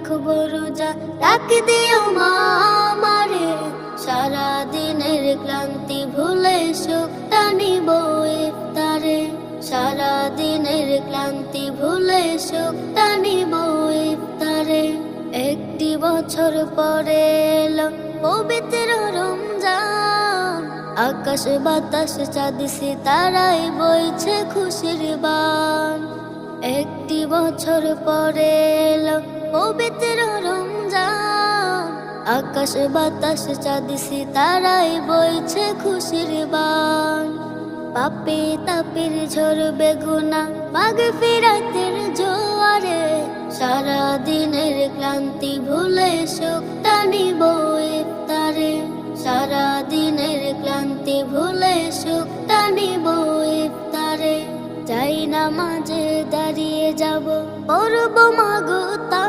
রাখবো রোজা, ডাক দিও মা আমারে, সারা দিনের ক্লান্তি ভুলে সুখটা নিব ইফতারে, সারা দিনের ক্লান্তি ভুলে সুখটা নিব ইফতারে। একটি বছর পরে এলো পবিত্র রমজান, আকাশ বাতাস চাঁদ সিতারায় বইছে খুশির বান। একটি বছর পরে এলো পবিত্র রমজান, আকাশ বাতাস চাঁদ সিতারায় বইছে খুশির বান। পাপে তাপের ঝরবে গুনাহ মাগফিরাতের জোয়ারে, সারা দিনের ক্লান্তি ভুলে সুখটা নিব ইফতারে, সারা দিনের ক্লান্তি ভুলে সুখটা নিব ইফতারে। যাই নামাজে দাঁড়িয়ে যাব, পড়ব মাগো তা